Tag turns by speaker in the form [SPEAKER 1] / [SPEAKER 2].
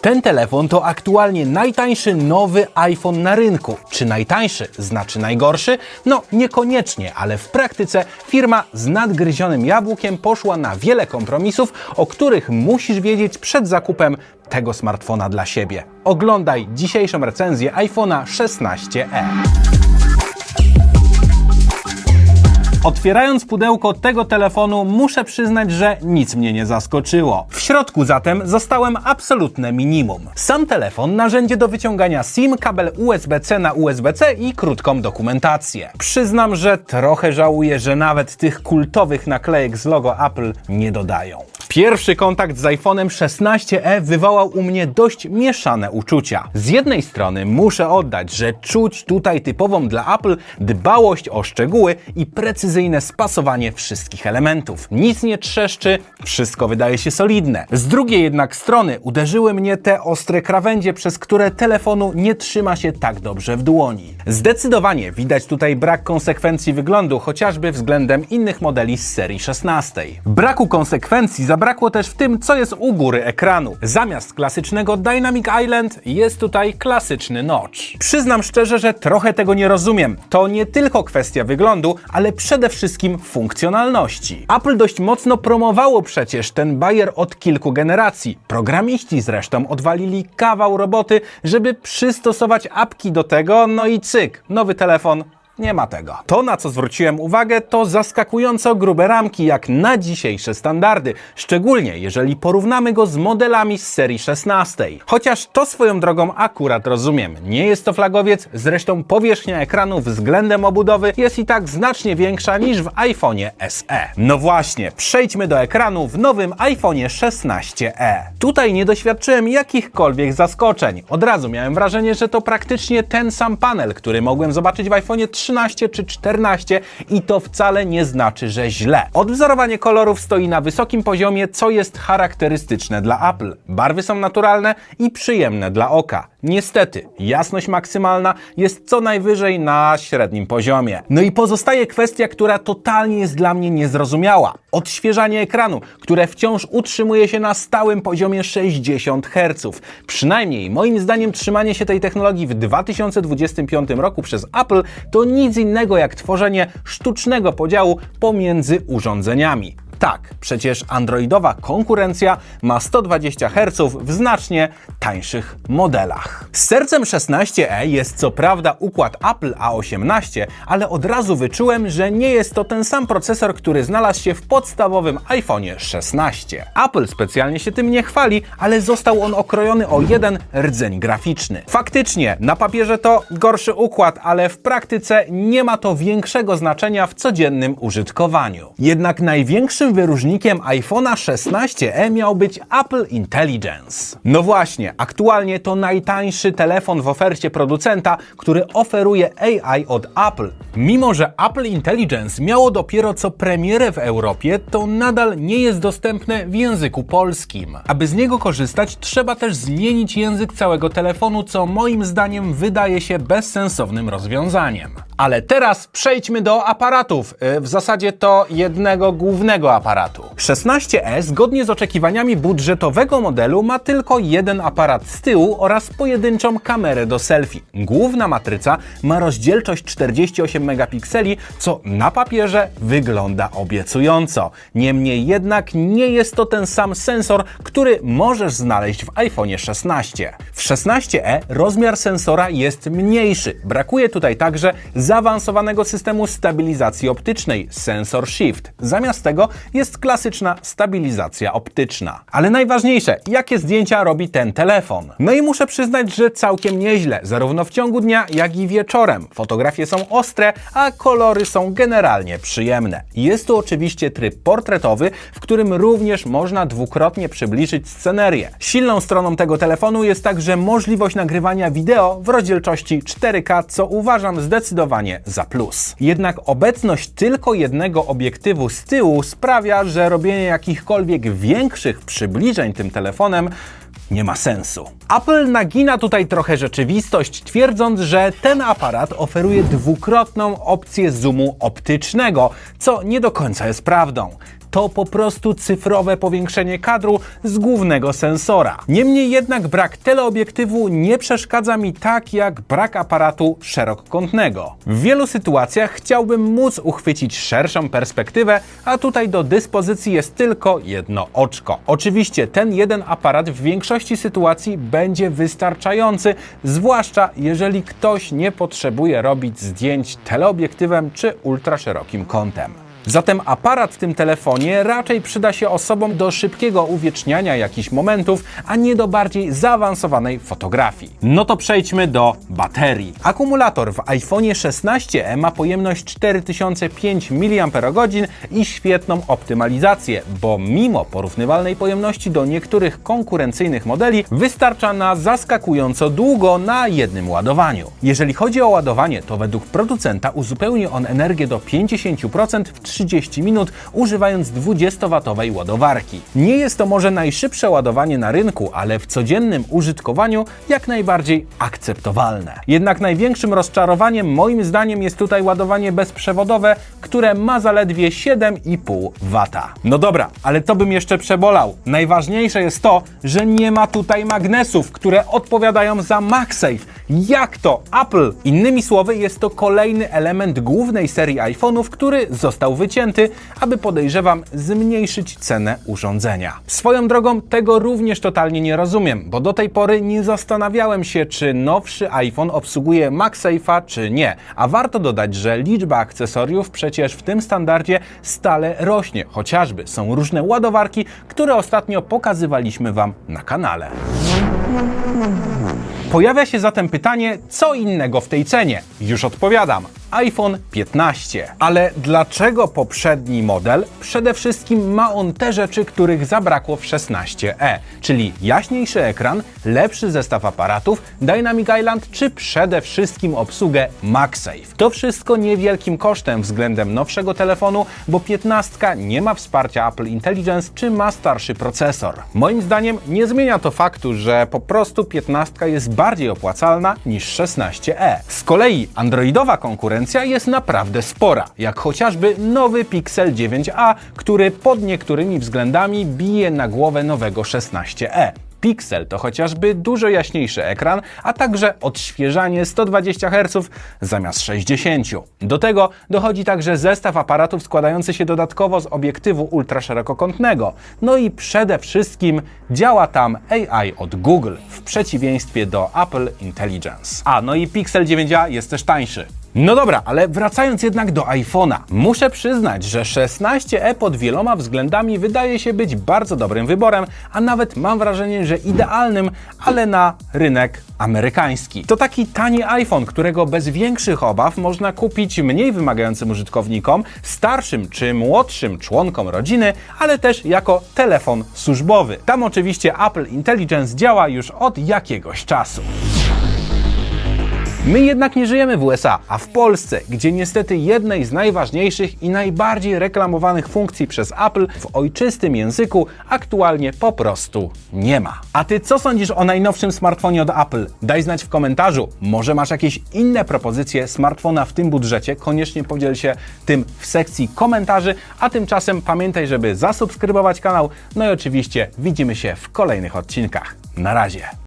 [SPEAKER 1] Ten telefon to aktualnie najtańszy nowy iPhone na rynku. Czy najtańszy znaczy najgorszy? No niekoniecznie, ale w praktyce firma z nadgryzionym jabłkiem poszła na wiele kompromisów, o których musisz wiedzieć przed zakupem tego smartfona dla siebie. Oglądaj dzisiejszą recenzję iPhone'a 16e. Otwierając pudełko tego telefonu, muszę przyznać, że nic mnie nie zaskoczyło. W środku zatem zostałem absolutne minimum. Sam telefon, narzędzie do wyciągania SIM, kabel USB-C na USB-C i krótką dokumentację. Przyznam, że trochę żałuję, że nawet tych kultowych naklejek z logo Apple nie dodają. Pierwszy kontakt z iPhone'em 16e wywołał u mnie dość mieszane uczucia. Z jednej strony muszę oddać, że czuć tutaj typową dla Apple dbałość o szczegóły i precyzyjne spasowanie wszystkich elementów. Nic nie trzeszczy, wszystko wydaje się solidne. Z drugiej jednak strony uderzyły mnie te ostre krawędzie, przez które telefonu nie trzyma się tak dobrze w dłoni. Zdecydowanie widać tutaj brak konsekwencji wyglądu, chociażby względem innych modeli z serii 16. Braku konsekwencji zabrakło też w tym, co jest u góry ekranu. Zamiast klasycznego Dynamic Island jest tutaj klasyczny notch. Przyznam szczerze, że trochę tego nie rozumiem. To nie tylko kwestia wyglądu, ale przede wszystkim funkcjonalności. Apple dość mocno promowało przecież ten bajer od kilku generacji. Programiści zresztą odwalili kawał roboty, żeby przystosować apki do tego, no i cyk, nowy telefon. Nie ma tego. To, na co zwróciłem uwagę, to zaskakująco grube ramki, jak na dzisiejsze standardy, szczególnie jeżeli porównamy go z modelami z serii 16. Chociaż to swoją drogą akurat rozumiem. Nie jest to flagowiec, zresztą powierzchnia ekranu względem obudowy jest i tak znacznie większa niż w iPhone'ie SE. No właśnie, przejdźmy do ekranu w nowym iPhone'ie 16e. Tutaj nie doświadczyłem jakichkolwiek zaskoczeń. Od razu miałem wrażenie, że to praktycznie ten sam panel, który mogłem zobaczyć w iPhone'ie 13 czy 14 i to wcale nie znaczy, że źle. Odwzorowanie kolorów stoi na wysokim poziomie, co jest charakterystyczne dla Apple. Barwy są naturalne i przyjemne dla oka. Niestety, jasność maksymalna jest co najwyżej na średnim poziomie. No i pozostaje kwestia, która totalnie jest dla mnie niezrozumiała. Odświeżanie ekranu, które wciąż utrzymuje się na stałym poziomie 60 Hz. Przynajmniej moim zdaniem trzymanie się tej technologii w 2025 roku przez Apple to nic innego jak tworzenie sztucznego podziału pomiędzy urządzeniami. Tak, przecież androidowa konkurencja ma 120 Hz w znacznie tańszych modelach. Sercem 16e jest co prawda układ Apple A18, ale od razu wyczułem, że nie jest to ten sam procesor, który znalazł się w podstawowym iPhone'ie 16. Apple specjalnie się tym nie chwali, ale został on okrojony o jeden rdzeń graficzny. Faktycznie, na papierze to gorszy układ, ale w praktyce nie ma to większego znaczenia w codziennym użytkowaniu. Jednak największym wyróżnikiem iPhone'a 16e miał być Apple Intelligence. No właśnie, aktualnie to najtańszy telefon w ofercie producenta, który oferuje AI od Apple. Mimo że Apple Intelligence miało dopiero co premierę w Europie, to nadal nie jest dostępne w języku polskim. Aby z niego korzystać, trzeba też zmienić język całego telefonu, co moim zdaniem wydaje się bezsensownym rozwiązaniem. Ale teraz przejdźmy do aparatów, w zasadzie to jednego głównego aparatu. 16e zgodnie z oczekiwaniami budżetowego modelu ma tylko jeden aparat z tyłu oraz pojedynczą kamerę do selfie. Główna matryca ma rozdzielczość 48 megapikseli, co na papierze wygląda obiecująco. Niemniej jednak nie jest to ten sam sensor, który możesz znaleźć w iPhone'ie 16. W 16e rozmiar sensora jest mniejszy. Brakuje tutaj także zaawansowanego systemu stabilizacji optycznej Sensor Shift. Zamiast tego jest klasyczna stabilizacja optyczna. Ale najważniejsze, jakie zdjęcia robi ten telefon? No i muszę przyznać, że całkiem nieźle, zarówno w ciągu dnia, jak i wieczorem. Fotografie są ostre, a kolory są generalnie przyjemne. Jest tu oczywiście tryb portretowy, w którym również można dwukrotnie przybliżyć scenerię. Silną stroną tego telefonu jest także możliwość nagrywania wideo w rozdzielczości 4K, co uważam zdecydowanie za plus. Jednak obecność tylko jednego obiektywu z tyłu sprawia, że robienie jakichkolwiek większych przybliżeń tym telefonem nie ma sensu. Apple nagina tutaj trochę rzeczywistość, twierdząc, że ten aparat oferuje dwukrotną opcję zoomu optycznego, co nie do końca jest prawdą. To po prostu cyfrowe powiększenie kadru z głównego sensora. Niemniej jednak brak teleobiektywu nie przeszkadza mi tak jak brak aparatu szerokokątnego. W wielu sytuacjach chciałbym móc uchwycić szerszą perspektywę, a tutaj do dyspozycji jest tylko jedno oczko. Oczywiście ten jeden aparat w większości sytuacji będzie wystarczający, zwłaszcza jeżeli ktoś nie potrzebuje robić zdjęć teleobiektywem czy ultraszerokim kątem. Zatem aparat w tym telefonie raczej przyda się osobom do szybkiego uwieczniania jakichś momentów, a nie do bardziej zaawansowanej fotografii. No to przejdźmy do baterii. Akumulator w iPhone'ie 16e ma pojemność 4005 mAh i świetną optymalizację, bo mimo porównywalnej pojemności do niektórych konkurencyjnych modeli wystarcza na zaskakująco długo na jednym ładowaniu. Jeżeli chodzi o ładowanie, to według producenta uzupełni on energię do 50% w 30 minut, używając 20W ładowarki. Nie jest to może najszybsze ładowanie na rynku, ale w codziennym użytkowaniu jak najbardziej akceptowalne. Jednak największym rozczarowaniem moim zdaniem jest tutaj ładowanie bezprzewodowe, które ma zaledwie 7,5 W. No dobra, ale to bym jeszcze przebolał. Najważniejsze jest to, że nie ma tutaj magnesów, które odpowiadają za MagSafe. Jak to? Apple! Innymi słowy, jest to kolejny element głównej serii iPhone'ów, który został wycięty, aby, podejrzewam, zmniejszyć cenę urządzenia. Swoją drogą tego również totalnie nie rozumiem, bo do tej pory nie zastanawiałem się, czy nowszy iPhone obsługuje MagSafe'a, czy nie. A warto dodać, że liczba akcesoriów przecież w tym standardzie stale rośnie. Chociażby są różne ładowarki, które ostatnio pokazywaliśmy Wam na kanale. Pojawia się zatem pytanie, co innego w tej cenie? Już odpowiadam. iPhone 15. Ale dlaczego poprzedni model? Przede wszystkim ma on te rzeczy, których zabrakło w 16e, czyli jaśniejszy ekran, lepszy zestaw aparatów, Dynamic Island czy przede wszystkim obsługę MagSafe. To wszystko niewielkim kosztem względem nowszego telefonu, bo 15 nie ma wsparcia Apple Intelligence czy ma starszy procesor. Moim zdaniem nie zmienia to faktu, że po prostu 15 jest bardziej opłacalna niż 16e. Z kolei androidowa konkurencja jest naprawdę spora, jak chociażby nowy Pixel 9a, który pod niektórymi względami bije na głowę nowego 16e. Pixel to chociażby dużo jaśniejszy ekran, a także odświeżanie 120 Hz zamiast 60. Do tego dochodzi także zestaw aparatów składający się dodatkowo z obiektywu ultraszerokokątnego. No i przede wszystkim działa tam AI od Google, w przeciwieństwie do Apple Intelligence. No i Pixel 9a jest też tańszy. No dobra, ale wracając jednak do iPhone'a, muszę przyznać, że 16e pod wieloma względami wydaje się być bardzo dobrym wyborem, a nawet mam wrażenie, że idealnym, ale na rynek amerykański. To taki tani iPhone, którego bez większych obaw można kupić mniej wymagającym użytkownikom, starszym czy młodszym członkom rodziny, ale też jako telefon służbowy. Tam oczywiście Apple Intelligence działa już od jakiegoś czasu. My jednak nie żyjemy w USA, a w Polsce, gdzie niestety jednej z najważniejszych i najbardziej reklamowanych funkcji przez Apple w ojczystym języku aktualnie po prostu nie ma. A Ty co sądzisz o najnowszym smartfonie od Apple? Daj znać w komentarzu. Może masz jakieś inne propozycje smartfona w tym budżecie? Koniecznie podziel się tym w sekcji komentarzy, a tymczasem pamiętaj, żeby zasubskrybować kanał. No i oczywiście widzimy się w kolejnych odcinkach. Na razie.